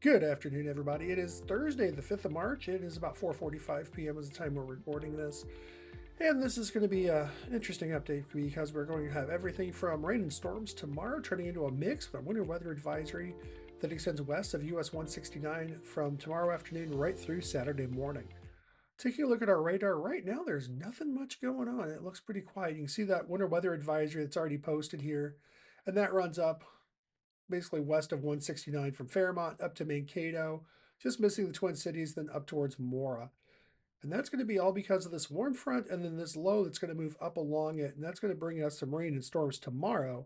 Good afternoon, everybody. It is Thursday, the 5th of March. It is about 4:45 p.m. is the time we're recording this. And this is going to be an interesting update because we're going to have everything from rain and storms tomorrow turning into a mix with a winter weather advisory that extends west of US 169 from tomorrow afternoon right through Saturday morning. Taking a look at our radar right now, there's nothing much going on. It looks pretty quiet. You can see that winter weather advisory that's already posted here, and that runs up basically west of 169 from Fairmont up to Mankato, just missing the Twin Cities, then up towards Mora. And that's going to be all because of this warm front and then this low that's going to move up along it. And that's going to bring us some rain and storms tomorrow.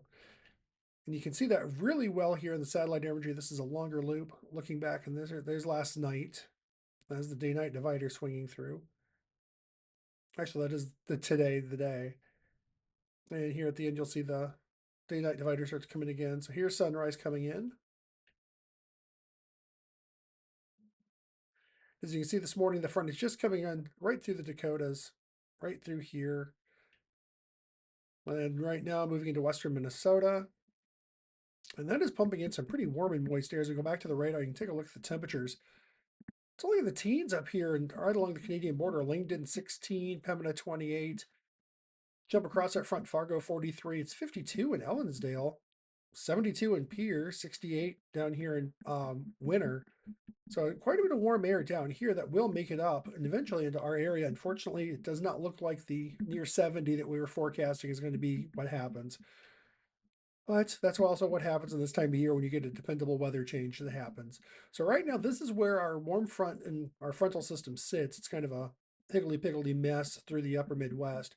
And you can see that really well here in the satellite imagery. This is a longer loop looking back, and there's last night. That's the day-night divider swinging through. Actually, that is the day. And here at the end, you'll see the day-night divider starts coming again. So here's sunrise coming in. As you can see this morning, the front is just coming in right through the Dakotas, right through here. And right now, moving into western Minnesota. And that is pumping in some pretty warm and moist air. As we go back to the radar, you can take a look at the temperatures. It's only in the teens up here and right along the Canadian border. Langdon 16, Pembina 28. Jump across that front, Fargo 43. It's 52 in Ellensdale, 72 in Pierre, 68 down here in Winter. So quite a bit of warm air down here that will make it up and eventually into our area. Unfortunately, it does not look like the near 70 that we were forecasting is going to be what happens. But that's also what happens in this time of year when you get a dependable weather change that happens. So right now, this is where our warm front and our frontal system sits. It's kind of a higgledy-piggledy mess through the upper Midwest.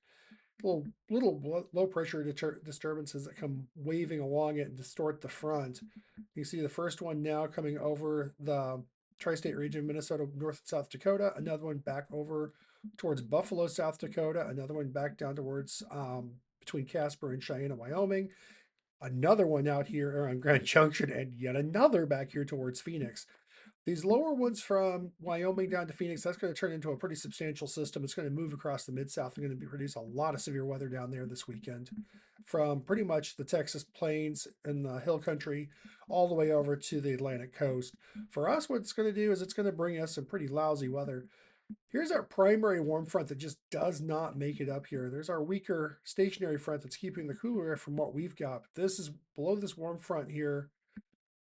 Little low pressure disturbances that come waving along it and distort the front. You see the first one now coming over the tri-state region, Minnesota, North and South Dakota. Another one back over towards Buffalo, South Dakota. Another one back down towards between Casper and Cheyenne, Wyoming. Another one out here around Grand Junction, and yet another back here towards Phoenix. These lower ones from Wyoming down to Phoenix, that's going to turn into a pretty substantial system. It's going to move across the Mid-South and going to produce a lot of severe weather down there this weekend from pretty much the Texas plains and the hill country all the way over to the Atlantic coast. For us, what it's going to do is it's going to bring us some pretty lousy weather. Here's our primary warm front that just does not make it up here. There's our weaker stationary front that's keeping the cooler air from what we've got. This is below this warm front here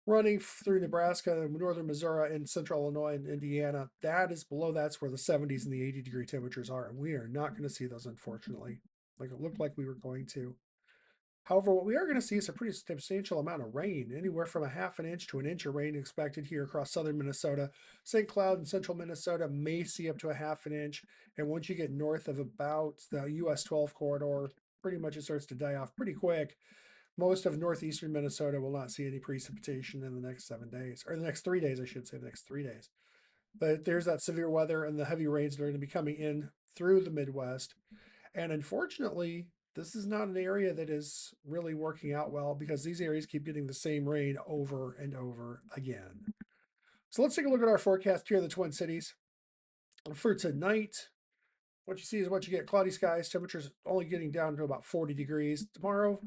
running through Nebraska, northern Missouri, and central Illinois and Indiana. That is below that's where the 70s and the 80-degree temperatures are. And we are not going to see those, unfortunately, like it looked like we were going to. However, what we are going to see is a pretty substantial amount of rain, anywhere from a half an inch to an inch of rain expected here across southern Minnesota. St. Cloud and central Minnesota may see up to a half an inch. And once you get north of about the US 12 corridor, pretty much it starts to die off pretty quick. Most of northeastern Minnesota will not see any precipitation in the next 7 days, or the next 3 days, I should say, the next 3 days. But there's that severe weather and the heavy rains that are going to be coming in through the Midwest. And unfortunately, this is not an area that is really working out well because these areas keep getting the same rain over and over again. So let's take a look at our forecast here in the Twin Cities. For tonight, what you see is what you get. Cloudy skies, temperatures only getting down to about 40 degrees. Tomorrow,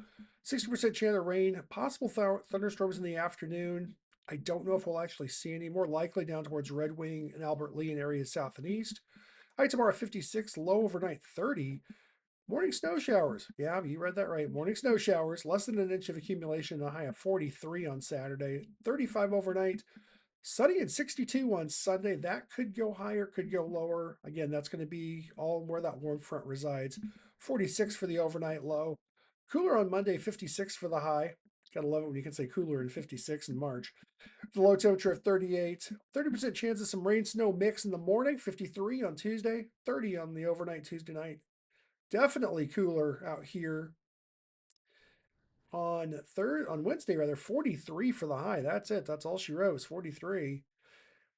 60% chance of rain, possible thunderstorms in the afternoon. I don't know if we'll actually see any. More likely down towards Red Wing and Albert Lee in areas south and east. High tomorrow 56, low overnight 30. Morning snow showers. Yeah, you read that right. Morning snow showers, less than an inch of accumulation, a high of 43 on Saturday, 35 overnight. Sunny and 62 on Sunday. That could go higher, could go lower. Again, that's going to be all where that warm front resides. 46 for the overnight low. Cooler on Monday, 56 for the high. Gotta love it when you can say cooler in 56 in March. The low temperature of 38. 30% chance of some rain snow mix in the morning. 53 on Tuesday. 30 on the overnight Tuesday night. Definitely cooler out here on Wednesday rather. 43 for the high. That's it. That's all she wrote was 43.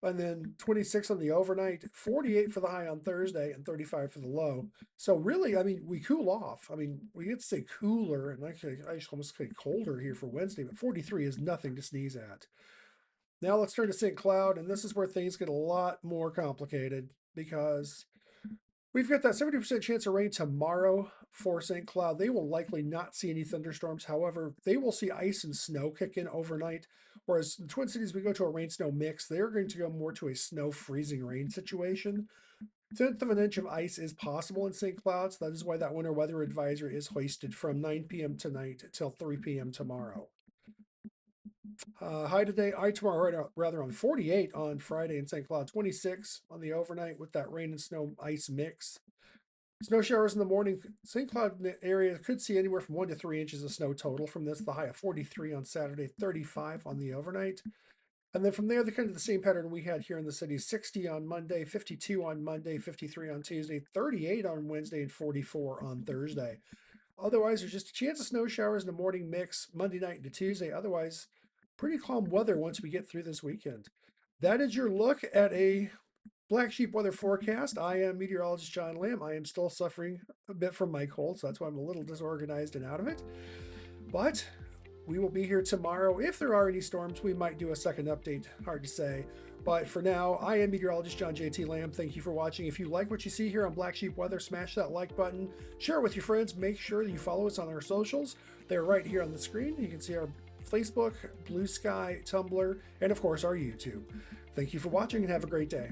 And then 26 on the overnight, 48 for the high on Thursday, and 35 for the low. So really, I mean, we cool off. I mean, we get to say cooler, and actually, I just almost say colder here for Wednesday, but 43 is nothing to sneeze at. Now let's turn to St. Cloud, and this is where things get a lot more complicated because we've got that 70% chance of rain tomorrow for St. Cloud. They will likely not see any thunderstorms. However, they will see ice and snow kick in overnight. Whereas the Twin Cities, we go to a rain snow mix. They're going to go more to a snow freezing rain situation. 1/10 of an inch of ice is possible in St. Cloud. So that is why that winter weather advisory is hoisted from 9 p.m. tonight till 3 p.m. tomorrow. High today, high tomorrow, rather on 48 on Friday in St. Cloud, 26 on the overnight with that rain and snow ice mix. Snow showers in the morning. St. Cloud area could see anywhere from 1 to 3 inches of snow total from this. The high of 43 on Saturday, 35 on the overnight. And then from there, the kind of the same pattern we had here in the city: 60 on Monday, 52 on Monday, 53 on Tuesday, 38 on Wednesday, and 44 on Thursday. Otherwise, there's just a chance of snow showers in the morning mix Monday night into Tuesday. Otherwise, pretty calm weather once we get through this weekend. That is your look at a Black Sheep weather forecast. I am meteorologist John Lamb. I am still suffering a bit from my cold, so that's why I'm a little disorganized and out of it. But we will be here tomorrow. If there are any storms, we might do a second update. Hard to say. But for now, I am meteorologist John J.T. Lamb. Thank you for watching. If you like what you see here on Black Sheep Weather, smash that like button. Share it with your friends. Make sure that you follow us on our socials. They're right here on the screen. You can see our Facebook, Blue Sky, Tumblr, and of course our YouTube. Thank you for watching and have a great day.